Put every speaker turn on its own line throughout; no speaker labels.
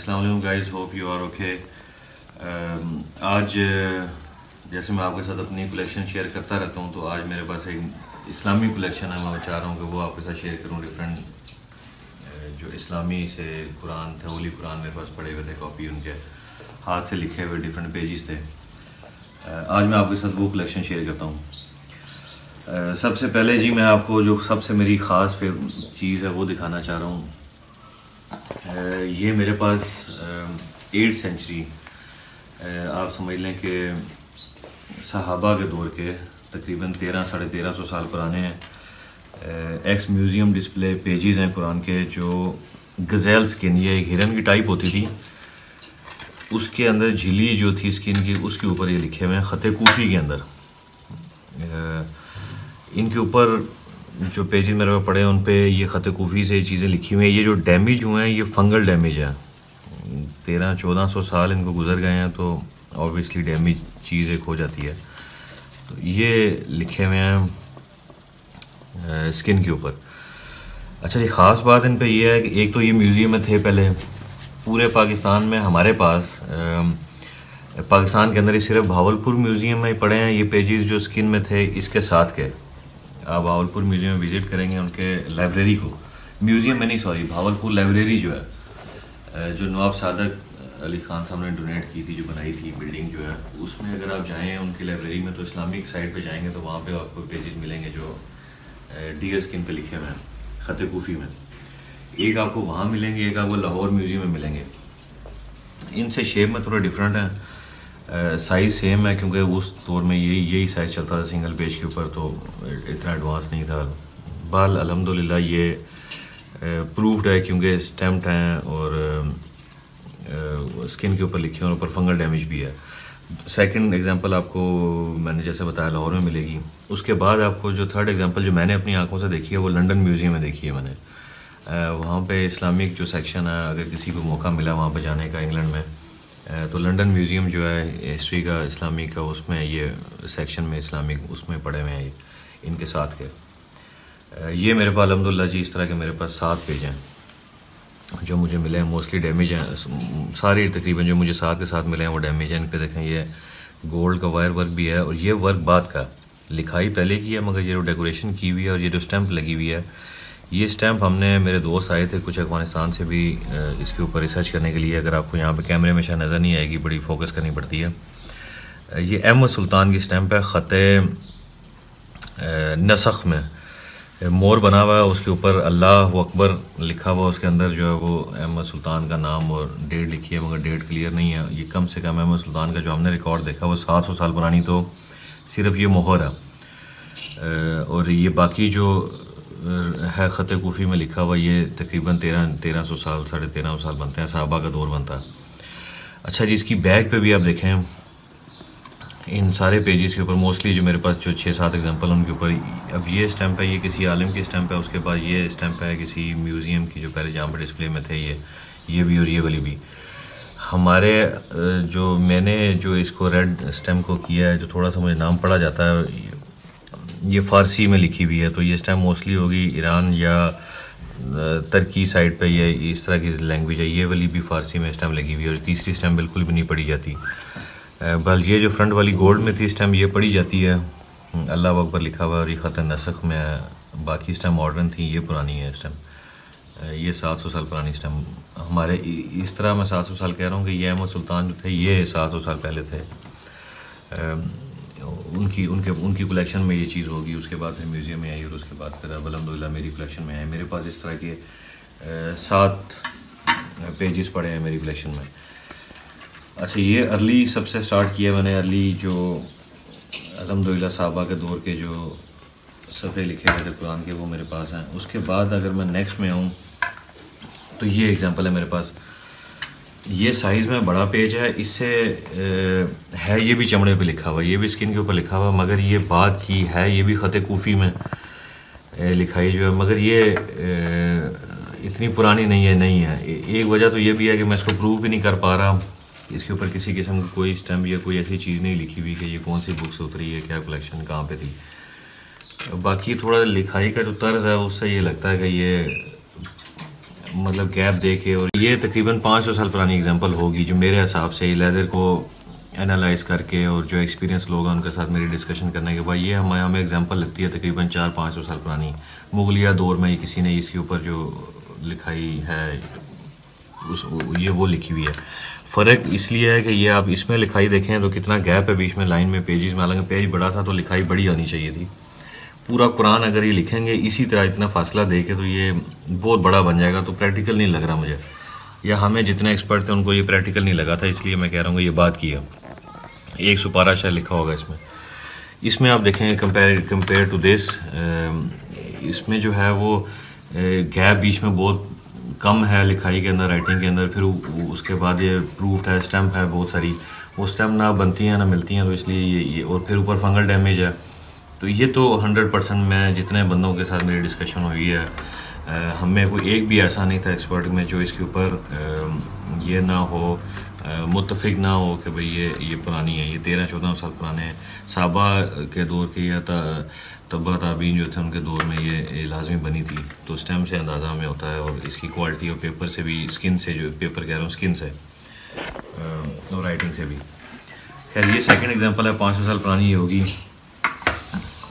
अस्सलाम वालेकुम guys, hope you are okay. आज जैसे मैं आपके साथ अपनी कलेक्शन शेयर करता रहता हूँ, तो आज मेरे पास एक इस्लामी कलेक्शन है। मैं चाह रहा हूँ कि वो आपके साथ शेयर करूँ। डिफरेंट जो इस्लामी से कुरान थे, होली कुरान मेरे पास पड़े हुए थे, कॉपी उनके हाथ से लिखे हुए डिफरेंट पेजेस थे। आज मैं आपके साथ वो कलेक्शन शेयर करता हूँ। सबसे पहले जी मैं आपको जो सबसे मेरी ख़ास चीज़ है वो दिखाना चाह रहा हूँ। ये मेरे पास 8th सेंचुरी, आप समझ लें कि सहाबा के दौर के तकरीबन 1300-1350 साल पुराने हैं। एक्स म्यूज़ियम डिस्प्ले पेजेस हैं कुरान के, जो गज़ेल स्किन, ये एक हिरन की टाइप होती थी, उसके अंदर झिली जो थी स्किन की, उसके ऊपर ये लिखे हुए हैं ख़त कूफ़ी के अंदर। इनके ऊपर जो पेजेस मेरे पास पड़े हैं उन पे ये ख़त कूफ़ी से चीज़ें लिखी हुई हैं। ये जो डैमेज हुए हैं ये फंगल डैमेज है। 1300-1400 साल इनको गुजर गए हैं, तो ऑब्वियसली डैमेज चीज़ एक हो जाती है। तो ये लिखे हुए हैं स्किन के ऊपर। अच्छा, ये ख़ास बात इन पे ये है कि एक तो ये म्यूज़ियम में थे पहले पूरे पाकिस्तान में। हमारे पास पाकिस्तान के अंदर ही सिर्फ भावलपुर म्यूज़ियम में ही पड़े हैं ये पेजेस जो स्किन में थे इसके साथ के। आप भावलपुर म्यूज़ियम में विज़िट करेंगे, उनके लाइब्रेरी को, म्यूज़ियम में नहीं सॉरी, भावलपुर लाइब्रेरी जो है, जो नवाब सादक अली ख़ान साहब ने डोनेट की थी, जो बनाई थी बिल्डिंग जो है, उसमें अगर आप जाएँ उनकी लाइब्रेरी में, तो इस्लामिक साइड पे जाएंगे तो वहाँ पे आपको पेजेस मिलेंगे जो डियर स्किन पे लिखे हुए हैं ख़त कूफ़ी में। एक आपको वहाँ मिलेंगे, एक आपको लाहौर म्यूज़ियम में मिलेंगे। इनसे शेप में थोड़ा डिफरेंट है, साइज़ सेम है क्योंकि उस दौर में यही साइज़ चलता था सिंगल पेज के ऊपर, तो इतना एडवांस नहीं था। बाल अल्हम्दुलिल्लाह ये प्रूफ्ड है क्योंकि स्टैम्प्ड हैं और स्किन के ऊपर लिखे हैं, और ऊपर फंगल डैमेज भी है। सेकंड एग्जांपल आपको मैंने जैसे बताया लाहौर में मिलेगी। उसके बाद आपको जो थर्ड एग्जांपल जो मैंने अपनी आंखों से देखी है वो लंदन म्यूज़ियम में देखी है मैंने। वहाँ पे इस्लामिक जो सेक्शन है, अगर किसी को मौका मिला वहाँ पे जाने का इंग्लैंड में, तो लंदन म्यूज़ियम जो है हिस्ट्री का, इस्लामिक का, उसमें ये सेक्शन में इस्लामिक उसमें पड़े हुए हैं इनके साथ के। ये मेरे पास अल्हम्दुलिल्लाह जी इस तरह के मेरे पास 7 पेज हैं जो मुझे मिले हैं। मोस्टली डैमेज हैं सारे, तकरीबन जो मुझे 7 के साथ मिले हैं वो डैमेज हैं। इन पे देखें ये गोल्ड का वायर वर्क भी है, और ये वर्क बाद का, लिखाई पहले की है मगर ये जो डेकोरेशन की हुई है और ये जो स्टैंप लगी हुई है, ये स्टैंप हमने, मेरे दोस्त आए थे कुछ अफगानिस्तान से भी इसके ऊपर रिसर्च करने के लिए। अगर आपको यहाँ पे कैमरे में शायद नज़र नहीं आएगी, बड़ी फोकस करनी पड़ती है। ये अहमद सुल्तान की स्टैंप है, ख़त नसख में मोर बना हुआ है, उसके ऊपर अल्लाह अकबर लिखा हुआ, उसके अंदर जो है वो अहमद सुल्तान का नाम और डेट लिखी है, मगर डेट क्लियर नहीं है। ये कम से कम अहमद सुल्तान का जो हमने रिकॉर्ड देखा वो 700 साल पुरानी, तो सिर्फ ये मोहर है। और ये बाकी जो है ख़त कूफ़ी में लिखा हुआ, ये तकरीबन 1300 साल, 1350 साल बनते हैं, सहाबा का दौर बनता है। अच्छा जी, इसकी बैक पे भी आप देखें, इन सारे पेजेस के ऊपर मोस्टली जो मेरे पास जो 6-7 एग्जांपल उनके ऊपर, अब ये स्टैंप है, ये किसी आलिम की स्टैंप है, उसके बाद ये स्टैंप है किसी म्यूज़ियम की जो पहले जहाँ पर डिस्प्ले में थे, ये भी और ये वाली भी। हमारे जो मैंने जो इसको रेड स्टैम्प को किया है, जो थोड़ा सा मुझे नाम पढ़ा जाता है, ये फ़ारसी में लिखी हुई है, तो ये स्टैम्प मोस्टली होगी ईरान या तुर्की साइड पे, ये इस तरह की लैंग्वेज है। ये वाली भी फ़ारसी में स्टैम्प लगी हुई है, और तीसरी स्टैम्प बिल्कुल भी नहीं पढ़ी जाती। बल ये जो फ्रंट वाली गोल्ड में थी स्टैम्प, ये पढ़ी जाती है, अल्लाह अकबर लिखा हुआ, और ये ख़त नसख में है। बाकी स्टैम्प मॉडर्न थी, ये पुरानी है स्टैम्प। ये 700 साल पुरानी स्टैम्प हमारे, इस तरह मैं 700 साल कह रहा हूँ कि ये अहमद सुल्तान जो थे ये 700 साल पहले थे। उनकी कलेक्शन में ये चीज़ होगी। उसके बाद फिर म्यूज़ियम में आई, और उसके बाद फिर अल्हम्दुलिल्लाह मेरी कलेक्शन में है। मेरे पास इस तरह के 7 पेजेस पड़े हैं मेरी कलेक्शन में। अच्छा, ये अर्ली सबसे स्टार्ट किया मैंने, अर्ली जो अल्हम्दुलिल्लाह सहाबा के दौर के जो सफ़े लिखे गए थे कुरान के, वो मेरे पास हैं। उसके बाद अगर मैं नेक्स्ट में आऊँ तो ये एग्ज़ाम्पल है मेरे पास। ये साइज़ में बड़ा पेज है, इससे है ये भी चमड़े पे लिखा हुआ, ये भी स्किन के ऊपर लिखा हुआ, मगर ये बाद की है, ये भी ख़त कूफ़ी में लिखाई जो है, मगर ये इतनी पुरानी नहीं है। एक वजह तो ये भी है कि मैं इसको प्रूव भी नहीं कर पा रहा, इसके ऊपर किसी किस्म की कोई स्टैम्प या कोई ऐसी चीज़ नहीं लिखी हुई कि ये कौन सी बुक से उतरी है, क्या कलेक्शन कहाँ पे थी। बाकी थोड़ा लिखाई का जो तर्ज है उससे ये लगता है कि ये मतलब गैप दे के, और ये तकरीबन 500 साल पुरानी एग्जांपल होगी जो मेरे हिसाब से लेदर को एनालाइज करके और जो एक्सपीरियंस लोग हैं उनके साथ मेरी डिस्कशन करने के बाद ये हमें एग्जांपल लगती है तकरीबन 400-500 साल पुरानी। मुगलिया दौर में किसी ने इसके ऊपर जो लिखाई है उस ये वो लिखी हुई है। फ़र्क इसलिए है कि ये आप इसमें लिखाई देखें तो कितना गैप है बीच में लाइन में पेजेस में, हालांकि पेज बड़ा था तो लिखाई बड़ी होनी चाहिए थी। पूरा कुरान अगर ये लिखेंगे इसी तरह इतना फासला दे के तो ये बहुत बड़ा बन जाएगा, तो प्रैक्टिकल नहीं लग रहा मुझे, या हमें जितने एक्सपर्ट थे उनको ये प्रैक्टिकल नहीं लगा था, इसलिए मैं कह रहा हूँ ये बात की है। एक सुपारा शायद लिखा होगा इसमें आप देखेंगे कंपेयर टू दिस, इसमें जो है वो गैप बीच में बहुत कम है लिखाई के अंदर, राइटिंग के अंदर। फिर उसके बाद ये प्रूफ है, स्टैम्प है बहुत सारी, वो स्टैम्प ना बनती हैं ना मिलती हैं, तो इसलिए ये और फिर ऊपर फंगल डैमेज है। तो ये तो 100% मैं जितने बंदों के साथ मेरी डिस्कशन हुई है, हमें कोई एक भी ऐसा नहीं था एक्सपर्ट में जो इसके ऊपर ये ना हो, मुत्तफिक ना हो कि भाई ये पुरानी है, ये 13-14 साल पुराने हैं। साहबा के दौर के या तब्बा ताबीन जो थे उनके दौर में ये लाजमी बनी थी, तो स्टैम्प से अंदाज़ा हमें होता है, और इसकी क्वालिटी और पेपर से भी, स्किन से, जो पेपर कह रहा हूँ स्किन से और राइटिंग से भी। खैर ये सेकंड एग्जांपल है, 500 साल पुरानी ये होगी।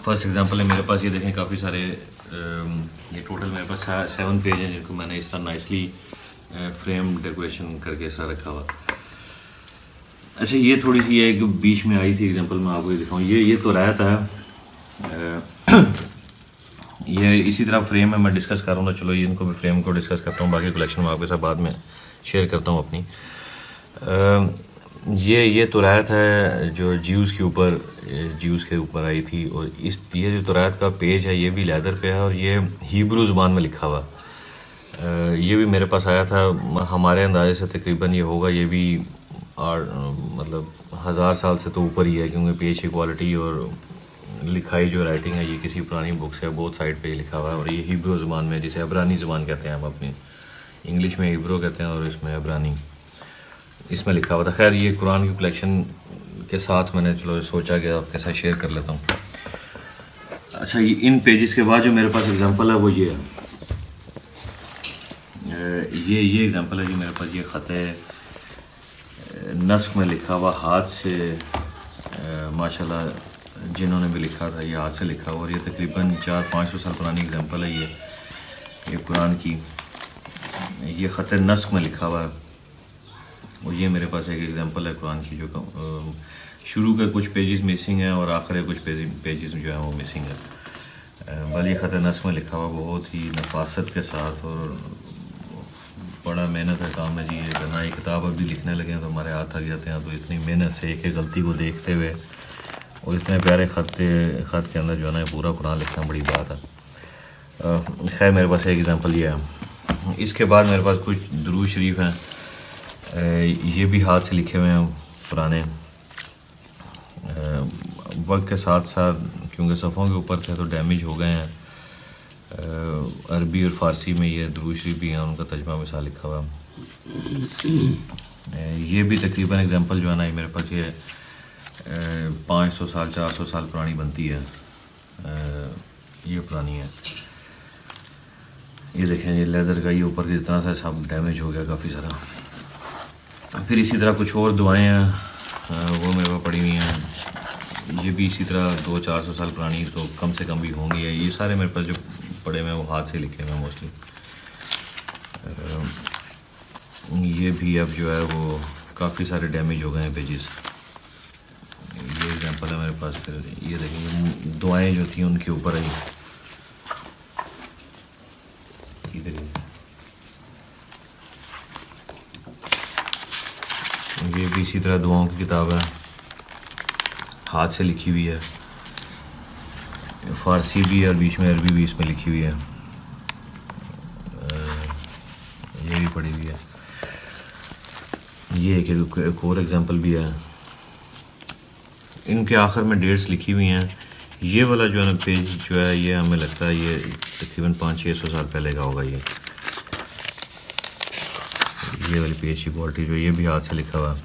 फर्स्ट एग्जांपल है मेरे पास, ये देखें काफ़ी सारे, ये टोटल मेरे पास 7 पेज हैं जिनको मैंने इस तरह नाइसली फ्रेम डेकोरेशन करके इस तरह रखा हुआ। अच्छा ये थोड़ी सी एक बीच में आई थी एग्जांपल, मैं आपको दिखाऊँ। ये तो रहता है, ये इसी तरह फ्रेम है, मैं डिस्कस कर रहा हूँ, तो चलो ये इनको भी फ्रेम को डिस्कस करता हूँ, बाकी कलेक्शन में आपके साथ बाद में शेयर करता हूँ अपनी। ये तुरायत है जो ज्यूज़ के ऊपर आई थी, और ये जो तुरायत का पेज है ये भी लेदर पे है, और ये हिब्रू ज़ुबान में लिखा हुआ। ये भी मेरे पास आया था, हमारे अंदाजे से तकरीबन ये होगा, ये भी मतलब 1000 साल से तो ऊपर ही है, क्योंकि पेज की क्वालिटी और लिखाई जो राइटिंग है ये किसी पुरानी बुक से बहुत साइड पे ही लिखा हुआ है। और ये हिब्रू ज़ुबान में, जिसे अबरानी ज़ुबान कहते हैं हम अपनी इंग्लिश में हिब्रू कहते हैं, और इसमें अबरानी, इसमें लिखा हुआ था। खैर ये कुरान की कलेक्शन के साथ मैंने चलो सोचा कि आपके साथ शेयर कर लेता हूँ। अच्छा ये इन पेजेस के बाद जो मेरे पास एग्जांपल है वो ये है, ये एग्जांपल है जी मेरे पास। ये ख़त नस्ख में लिखा हुआ हाथ से, माशाल्लाह जिन्होंने भी लिखा था ये हाथ से लिखा हुआ, और ये तकरीबन 400-500 साल पुरानी एग्जांपल है ये कुरान की। ये ख़त नस्ख में लिखा हुआ है, और ये मेरे पास एक एग्जांपल है कुरान की, जो शुरू के कुछ पेजेस मिसिंग हैं और आखिर कुछ पेजेस जो हैं वो मिसिंग है। बल ये ख़त नस्ख में लिखा हुआ बहुत ही नफासत के साथ, और बड़ा मेहनत का काम है जी ये करना। ये किताब अभी लिखने लगे हैं तो हमारे हाथ थक जाते हैं, तो इतनी मेहनत से एक गलती को देखते हुए और इतने प्यारे ख़त के अंदर जो है ना पूरा कुरान लिखना बड़ी बात है। खैर मेरे पास एक एग्ज़ाम्पल ये है। इसके बाद मेरे पास कुछ दुरूद शरीफ हैं, ये भी हाथ से लिखे हुए हैं पुराने, वक्त के साथ साथ क्योंकि सफ़ों के ऊपर थे तो डैमेज हो गए हैं। अरबी और फ़ारसी में ये दुरूद शरीफ भी हैं, उनका तर्जुमा मिसाल लिखा हुआ। ये भी तकरीबन एग्जांपल जो है ना मेरे पास ये 500 साल 400 साल पुरानी बनती है, ये पुरानी है। ये देखें ये लेदर का, ये ऊपर की जितना सा सब डैमेज हो गया काफ़ी सारा। फिर इसी तरह कुछ और दुआएँ हैं वो मेरे पास पड़ी हुई हैं, ये भी इसी तरह 200-400 साल पुरानी तो कम से कम भी होंगी। ये सारे मेरे पास जो पड़े हुए हैं वो हाथ से लिखे हुए हैं मोस्टली। ये भी अब जो है वो काफ़ी सारे डैमेज हो गए हैं पेजेस। ये एग्जांपल है मेरे पास। फिर ये देखेंगे दुआएं जो थी उनके ऊपर आई, इधर ये भी इसी तरह दुआओं की किताब है, हाथ से लिखी हुई है, फ़ारसी भी है और बीच में अरबी भी इसमें लिखी हुई है। ये भी पड़ी हुई है। ये एक और एग्जांपल भी है, इनके आखिर में डेट्स लिखी हुई हैं। ये वाला जो है ना पेज जो है ये हमें लगता है ये तकरीबन 500-600 साल पहले का होगा। ये वाली पेज की क्वालिटी जो ये भी हाथ से लिखा हुआ,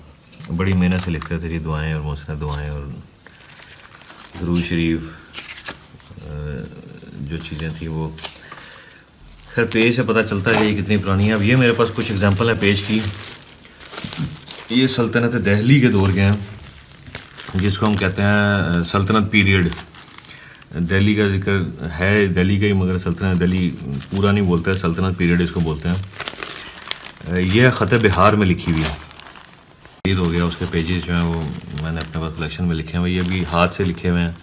बड़ी मेहनत से लिखते थे ये दुआएं और मुस्लिम दुआएं और दुरूद शरीफ जो चीज़ें थी वो। खैर पेज से पता चलता है कि ये कितनी पुरानी है। अब ये मेरे पास कुछ एग्जांपल है पेज की। ये सल्तनत दिल्ली के दौर के हैं, जिसको हम कहते हैं सल्तनत पीरियड। दिल्ली का जिक्र है, दिल्ली का ही, मगर सल्तनत दिल्ली पूरा नहीं बोलते हैं, सल्तनत पीरियड इसको बोलते हैं। ये ख़त बिहार में लिखी हुई है, हो गया। उसके पेजेस जो हैं वो मैंने अपने पास कलेक्शन में लिखे हैं। ये भी हाथ से लिखे हुए हैं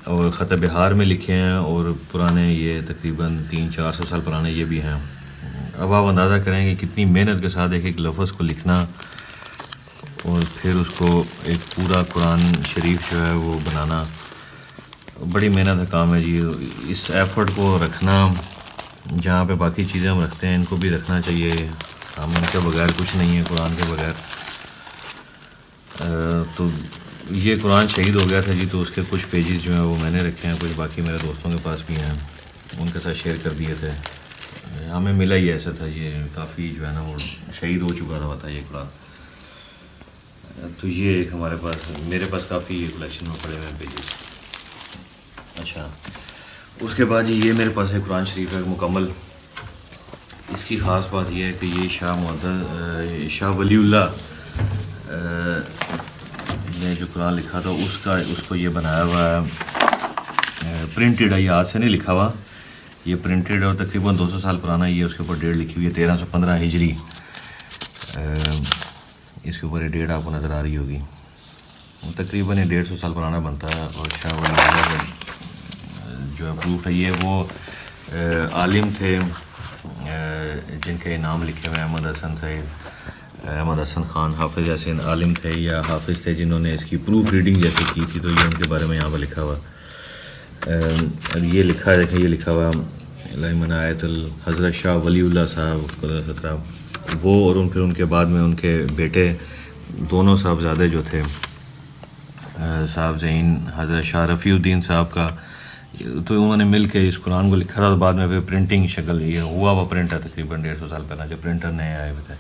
और ख़त बिहार में लिखे हैं, और पुराने ये तकरीबन 300-400 साल पुराने ये भी हैं। अब आप अंदाज़ा करें कि कितनी मेहनत के साथ एक एक लफ्ज़ को लिखना और फिर उसको एक पूरा कुरान शरीफ जो है वो बनाना, बड़ी मेहनत का काम है जी। इस एफ़र्ट को रखना, जहाँ पे बाकी चीज़ें हम रखते हैं इनको भी रखना चाहिए। हम इनके बगैर कुछ नहीं है, कुरान के बगैर। तो ये कुरान शहीद हो गया था जी, तो उसके कुछ पेजेस जो हैं वो मैंने रखे हैं, कुछ बाकी मेरे दोस्तों के पास भी हैं, उनके साथ शेयर कर दिए थे। हमें मिला ही ऐसा था, ये काफ़ी जो है ना वो शहीद हो चुका था पता ये कुरान। तो ये एक हमारे पास, मेरे पास काफ़ी ये कलेक्शन में पड़े हुए हैं पेजेस। अच्छा, उसके बाद ये मेरे पास है कुरान शरीफ है मुकम्मल। इसकी ख़ास बात यह है कि ये शाह वलीउल्लाह ने जो कुरान लिखा था उसको ये बनाया हुआ है, प्रिंटेड है, ये हाथ से नहीं लिखा हुआ, ये प्रिंटेड है और तकरीबन 200 साल पुराना। ये उसके ऊपर डेट लिखी हुई है 1315 हिजरी। इसके ऊपर ये डेट आपको नज़र आ रही होगी। तकरीबन ये 150 साल पुराना बनता है। और शाह वलीउल्लाह जो है प्रूफ है, ये वो आलिम थे जिनके नाम लिखे हुए अहमद हसन साहिब, अहमद हसन ख़ान, हाफिज़ यासीन आलिम थे या हाफिज़ थे जिन्होंने इसकी प्रूफ रीडिंग जैसे की थी, तो ये उनके बारे में यहाँ पर लिखा हुआ। ये लिखा है, देखें ये लिखा हुआ मनायतुल हज़रत शाह वलीउल्लाह साहब, वो और फिर उनके बाद में उनके बेटे दोनों साहबजादे जो थे, साहब ज़ैन हज़रत शाह रफ़ीउद्दीन साहब का, तो उन्होंने मिल के इस कुरान को लिखा था। तो बाद में फिर प्रिंटिंग शक्ल ये हुआ, वो प्रिंट है तकरीबन 150 साल पहले जो प्रिंटर नए आए हुए थे।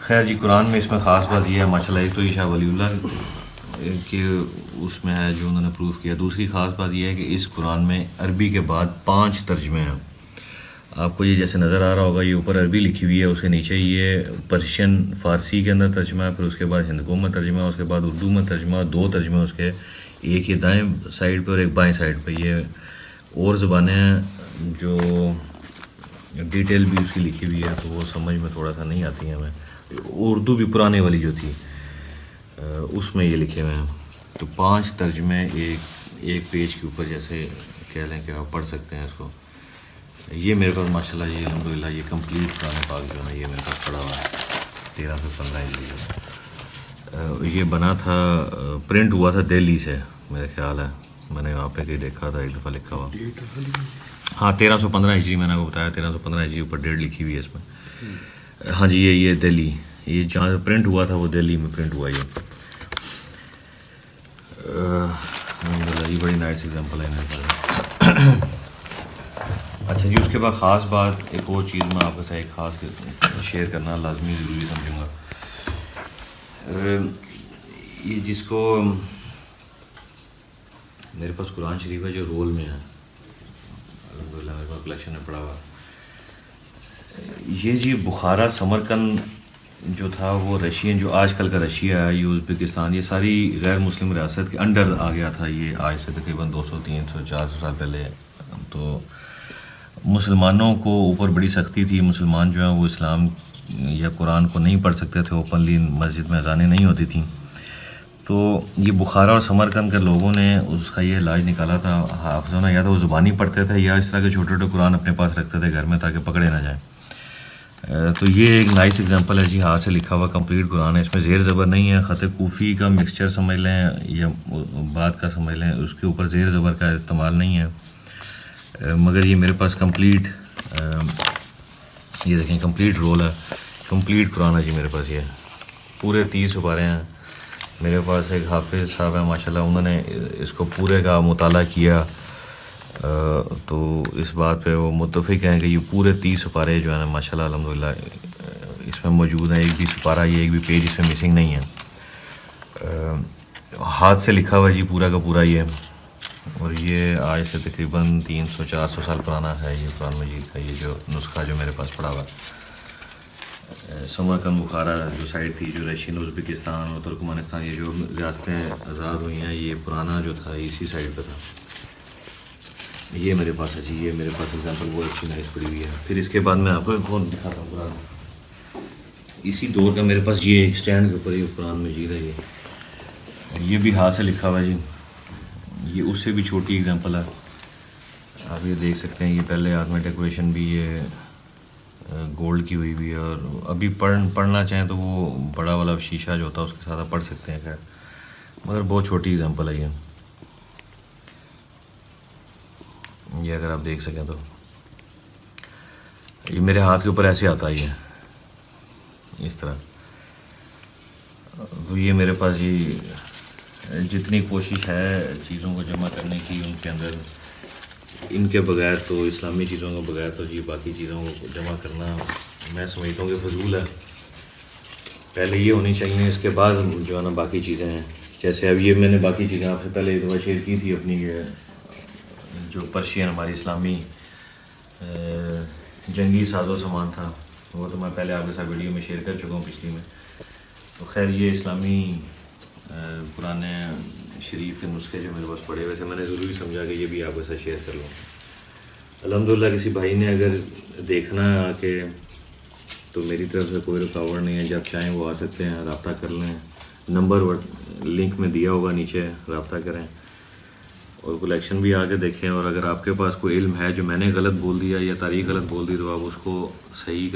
खैर जी, कुरान में इसमें ख़ास बात यह है माशाल्लाह, एक तो ये शाह वलीउल्लाह के उसमें है जो उन्होंने प्रूफ किया। दूसरी ख़ास बात यह है कि इस कुरान में अरबी के बाद 5 तर्जमे हैं। आपको ये जैसे नज़र आ रहा होगा, ये ऊपर अरबी लिखी हुई है, उसके नीचे ये पर्शियन फ़ारसी के अंदर तर्जमा है, फिर उसके बाद हिंदू में तर्जमा है, उसके बाद उर्दू में तर्जमा, 2 तर्जमे उसके, एक ये दाएं साइड पे और एक बाएं साइड पे। ये और ज़बानें हैं जो डिटेल भी उसकी लिखी हुई है, तो वो समझ में थोड़ा सा नहीं आती है हमें। उर्दू भी पुराने वाली जो थी उसमें ये लिखे हुए हैं। तो 5 तर्जमे एक पेज के ऊपर जैसे कह लें कि आप पढ़ सकते हैं इसको। ये मेरे पास माशाल्लाह ये अल्हम्दुलिल्लाह ये कंप्लीट कुरान पाक जो है ना ये मेरे पास पड़ा हुआ है 1315 हिजरी। ये बना था, प्रिंट हुआ था दिल्ली से मेरा ख्याल है, मैंने वहाँ पे कहीं देखा था एक दफ़ा लिखा हुआ। हाँ 1315 हिजरी मैंने आपको बताया, 1315 हिजरी ऊपर डेट लिखी हुई है इसमें। हाँ जी, ये दिल्ली, ये जहाँ से प्रिंट हुआ था वो दिल्ली में प्रिंट हुआ। ये बड़ी नाइस एग्जांपल है मेरे पास। अच्छा जी, उसके बाद ख़ास बात एक और चीज़ मैं आपके साथ एक ख़ास शेयर करना लाजमी ज़रूरी समझूँगा। ये जिसको मेरे पास कुरान शरीफ है जो रोल में है, अल्हम्दुलिल्लाह मेरे पास कलेक्शन में पड़ा हुआ। ये जी बुखारा समरकंद जो था वो रशियन, जो आजकल का रशिया है, ये उज़्बेकिस्तान, ये सारी गैर मुस्लिम रियासत के अंडर आ गया था। ये आज से तकरीबन 200, 300, 400 साल पहले। तो मुसलमानों को ऊपर बड़ी सख्ती थी, मुसलमान जो है वो इस्लाम या कुरान को नहीं पढ़ सकते थे, ओपनली मस्जिद में अज़ानें नहीं होती थी। तो ये बुखारा और समरकंद के लोगों ने उसका ये इलाज निकाला था। हाफ़िज़ों ने या तो वो ज़ुबानी पढ़ते थे या इस तरह के छोटे छोटे कुरान अपने पास रखते थे घर में ताकि पकड़े ना जाए। तो ये एक नाइस एग्जांपल है जी, हाथ से लिखा हुआ कंप्लीट कुरान है। इसमें ज़ेर ज़बर नहीं है, ख़त कूफ़ी का मिक्सचर समझ लें या बात का समझ लें, उसके ऊपर ज़ेर ज़बर का इस्तेमाल नहीं है। मगर ये मेरे पास कंप्लीट, ये देखें कंप्लीट रोल है, कंप्लीट कुरान है जी मेरे पास। ये पूरे 30 पारे हैं मेरे पास। एक हाफिज़ साहब है माशाल्लाह, उन्होंने इसको पूरे का मुताला किया, तो इस बात पे वो मुत्तफ़िक़ हैं कि ये पूरे 30 पारे जो है ना माशाल्लाह अल्हम्दुलिल्लाह इसमें मौजूद है। एक भी पारा, ये एक भी पेज इसमें मिसिंग नहीं है। हाथ से लिखा हुआ जी पूरा का पूरा ये। और ये आज से तकरीबन 300-400 साल पुराना है ये कुरान मजीद का ये जो नुस्खा जो मेरे पास पड़ा हुआ है। समरकंद बुखारा जो साइड थी, जो रशियन, उज़्बेकिस्तान और तुर्कमानिस्तान, ये जो रियासतें आज़ाद हुई हैं, ये पुराना जो था इसी साइड पर था। ये मेरे पास है जी, ये मेरे पास एग्जांपल बहुत अच्छी नाइस पड़ी हुई है। फिर इसके बाद मैं आपको एक और दिखाता हूँ कुरान, इसी दौर का मेरे पास ये एक स्टैंड के ऊपर ये कुरान मजीद है। ये भी हाथ से लिखा हुआ है जी, ये उससे भी छोटी एग्जांपल है। आप ये देख सकते हैं, ये पहले हाथ में डेकोरेशन भी ये गोल्ड की हुई भी है। और अभी पढ़ना चाहें तो वो बड़ा वाला शीशा जो होता है उसके साथ आप पढ़ सकते हैं, खैर मगर बहुत छोटी एग्जांपल है ये अगर आप देख सकें तो। ये मेरे हाथ के ऊपर ऐसे आता है, ये इस तरह। तो ये मेरे पास ये जितनी कोशिश है चीज़ों को जमा करने की, उनके अंदर इनके बगैर तो, इस्लामी चीज़ों के बगैर तो जी बाकी चीज़ों को जमा करना मैं समझता हूँ कि फजूल है। पहले ये होनी चाहिए, इसके बाद जो है ना बाकी चीज़ें हैं। जैसे अब ये मैंने बाकी चीज़ें आपसे पहले एक दफ़ा शेयर की थी अपनी, जो पर्शियन हमारी इस्लामी जंगी साजो सामान था, वो तो मैं पहले आपके साथ वीडियो में शेयर कर चुका हूँ पिछली में। तो खैर ये इस्लामी पुराने शरीफ के नुस्खे जो मेरे पास पड़े हुए थे, मैंने ज़रूरी समझा कि ये भी आपके साथ शेयर कर लूँ। अल्हम्दुलिल्लाह किसी भाई ने अगर देखना है आके तो मेरी तरफ से कोई रुकावट नहीं है, जब चाहें वो आ सकते हैं, रब्ता कर लें। नंबर लिंक में दिया होगा नीचे, रब्ता करें और कलेक्शन भी आके देखें। और अगर आपके पास कोई इल्म है जो मैंने गलत बोल दिया या तारीख गलत बोल दी तो आप उसको सही कर